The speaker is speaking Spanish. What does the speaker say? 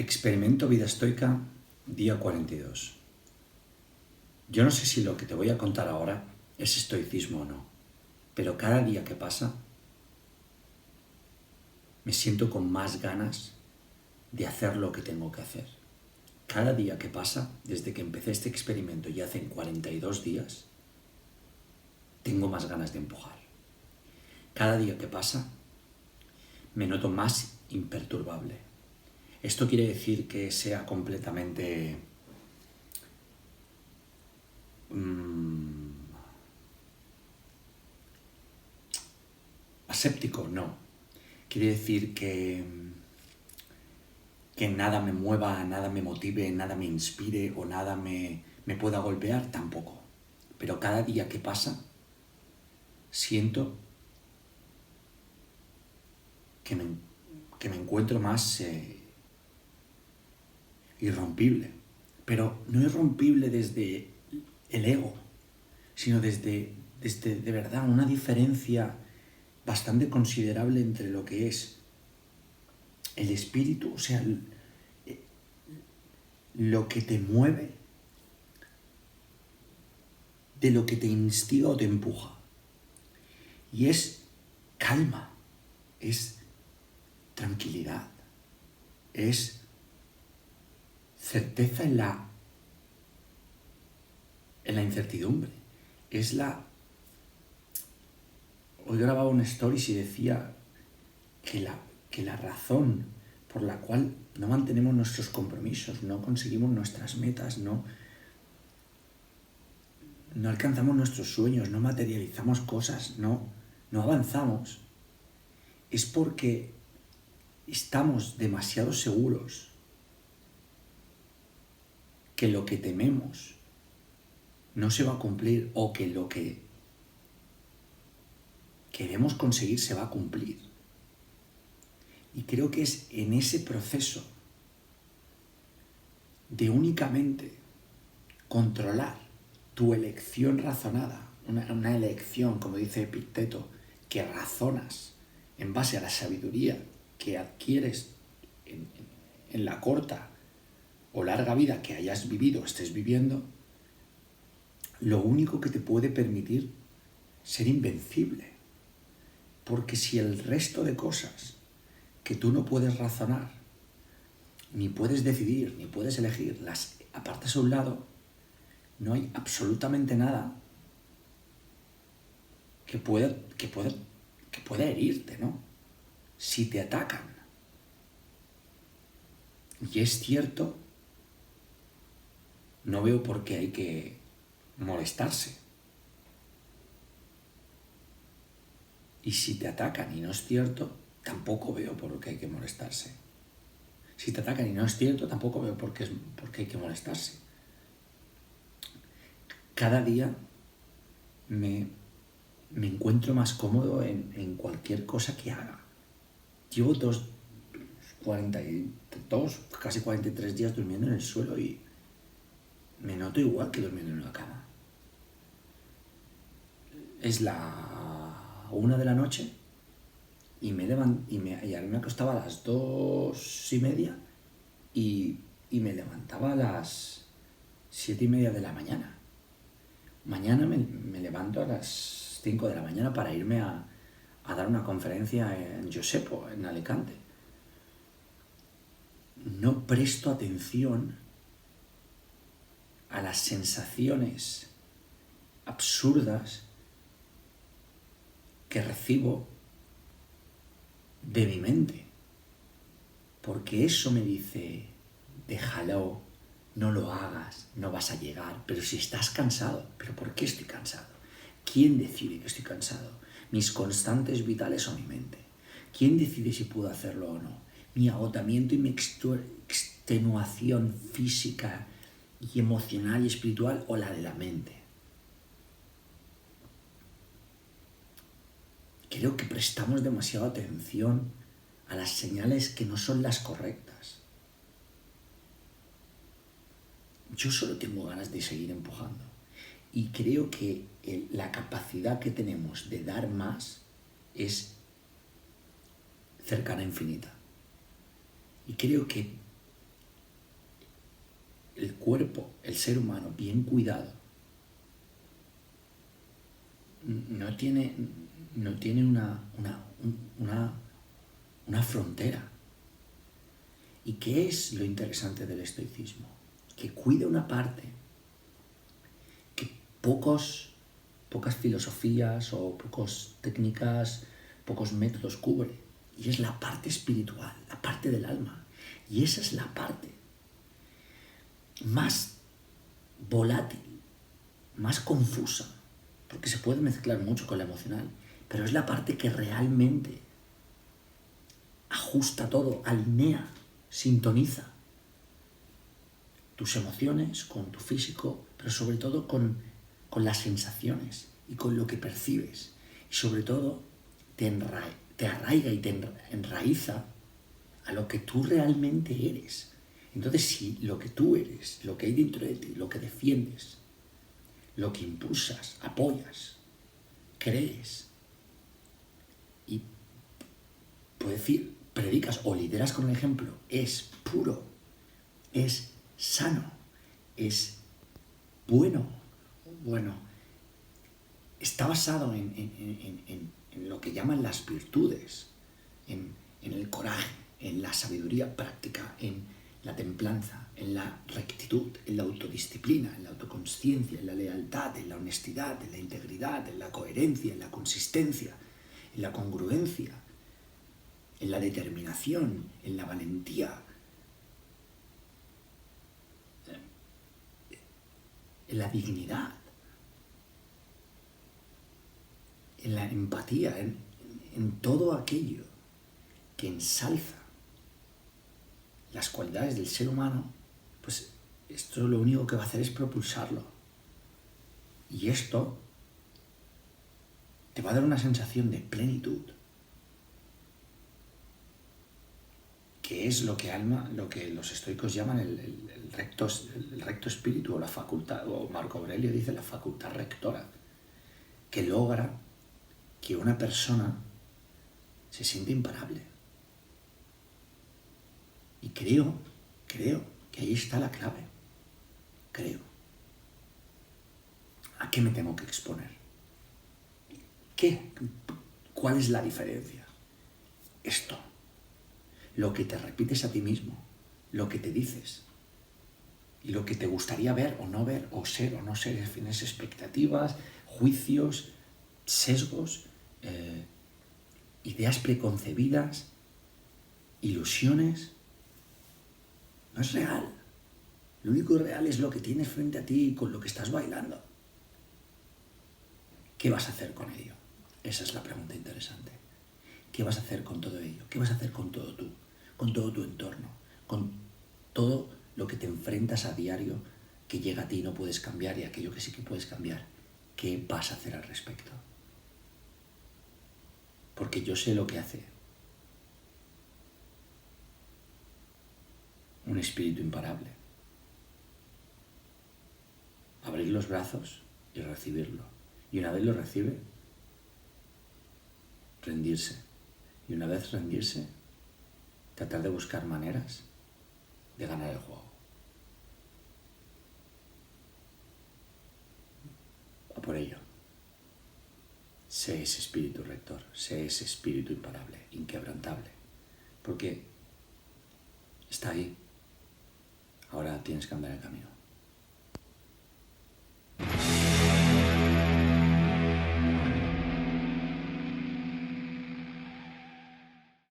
Experimento vida estoica, día 42. Yo no sé si lo que te voy a contar ahora es estoicismo o no, pero cada día que pasa me siento con más ganas de hacer lo que tengo que hacer. Cada día que pasa, desde que empecé este experimento y hace 42 días, tengo más ganas de empujar. Cada día que pasa, me noto más imperturbable. Esto quiere decir que sea completamente aséptico, no. Quiere decir que nada me mueva, nada me motive, nada me inspire o nada me pueda golpear, tampoco. Pero cada día que pasa, siento que me encuentro más irrompible. Pero no irrompible desde el ego, sino desde de verdad una diferencia bastante considerable entre lo que es el espíritu, o sea, lo que te mueve, de lo que te instiga o te empuja. Y es calma, es tranquilidad, es certeza en la incertidumbre. Hoy grababa un stories y decía que la razón por la cual no mantenemos nuestros compromisos, no conseguimos nuestras metas, no alcanzamos nuestros sueños, no materializamos cosas, no avanzamos, es porque estamos demasiado seguros que lo que tememos no se va a cumplir o que lo que queremos conseguir se va a cumplir. Y creo que es en ese proceso de únicamente controlar tu elección razonada, una elección, como dice Epicteto, que razonas en base a la sabiduría que adquieres en la corta o larga vida que hayas vivido o estés viviendo, lo único que te puede permitir ser invencible. Porque si el resto de cosas que tú no puedes razonar, ni puedes decidir, ni puedes elegir, las apartas a un lado, no hay absolutamente nada que pueda herirte, ¿no? Si te atacan. Y es cierto, no veo por qué hay que molestarse. Y si te atacan y no es cierto, tampoco veo por qué hay que molestarse. Si te atacan y no es cierto, tampoco veo por qué hay que molestarse. Cada día me encuentro más cómodo en cualquier cosa que haga. Llevo 42, casi 43 días durmiendo en el suelo y me noto igual que durmiendo en una cama. Es la 1 de la noche y a mí me acostaba a las 2:30 y me levantaba a las 7:30 de la mañana. Mañana me levanto a las 5 de la mañana para irme a dar una conferencia en Josepo, en Alicante. No presto atención a las sensaciones absurdas que recibo de mi mente, porque eso me dice, déjalo, no lo hagas, no vas a llegar. Pero si estás cansado, ¿pero por qué estoy cansado? ¿Quién decide que estoy cansado? ¿Mis constantes vitales o mi mente? ¿Quién decide si puedo hacerlo o no? ¿Mi agotamiento y mi extenuación física y emocional y espiritual o la de la mente? Creo que prestamos demasiada atención a las señales que no son las correctas. Yo solo tengo ganas de seguir empujando. Y creo que la capacidad que tenemos de dar más es cercana a infinita. Y creo que el cuerpo, el ser humano bien cuidado, no tiene una frontera. ¿Y qué es lo interesante del estoicismo? Que cuida una parte que pocas filosofías o pocas técnicas, pocos métodos cubre. Y es la parte espiritual, la parte del alma. Y esa es la parte más volátil, más confusa, porque se puede mezclar mucho con la emocional, pero es la parte que realmente ajusta todo, alinea, sintoniza tus emociones con tu físico, pero sobre todo con las sensaciones y con lo que percibes. Y sobre todo te arraiga y te enraiza a lo que tú realmente eres. Entonces, si lo que tú eres, lo que hay dentro de ti, lo que defiendes, lo que impulsas, apoyas, crees y, puedo decir, predicas o lideras con el ejemplo, es puro, es sano, es bueno, está basado en lo que llaman las virtudes, en el coraje, en la sabiduría práctica, en la templanza, en la rectitud, en la autodisciplina, en la autoconsciencia, en la lealtad, en la honestidad, en la integridad, en la coherencia, en la consistencia, en la congruencia, en la determinación, en la valentía, en la dignidad, en la empatía, en todo aquello que ensalza las cualidades del ser humano, pues esto lo único que va a hacer es propulsarlo. Y esto te va a dar una sensación de plenitud, que es lo que los estoicos llaman el recto espíritu, o la facultad, o Marco Aurelio dice la facultad rectora, que logra que una persona se siente imparable. Y creo que ahí está la clave. Creo. ¿A qué me tengo que exponer? ¿Cuál es la diferencia? Esto. Lo que te repites a ti mismo, lo que te dices, y lo que te gustaría ver, o ser o no ser, tienes expectativas, juicios, sesgos, ideas preconcebidas, ilusiones. No es real. Lo único real es lo que tienes frente a ti y con lo que estás bailando. ¿Qué vas a hacer con ello? Esa es la pregunta interesante. ¿Qué vas a hacer con todo ello? ¿Qué vas a hacer con todo tú? Con todo tu entorno, con todo lo que te enfrentas a diario, que llega a ti y no puedes cambiar, y aquello que sí que puedes cambiar? ¿Qué vas a hacer al respecto? Porque yo sé lo que hace un espíritu imparable. Abrir los brazos y recibirlo. Y una vez lo recibe, rendirse. Y una vez rendirse, tratar de buscar maneras de ganar el juego. A por ello. Sé ese espíritu rector, sé ese espíritu imparable, inquebrantable. Porque está ahí. Ahora tienes que andar el camino.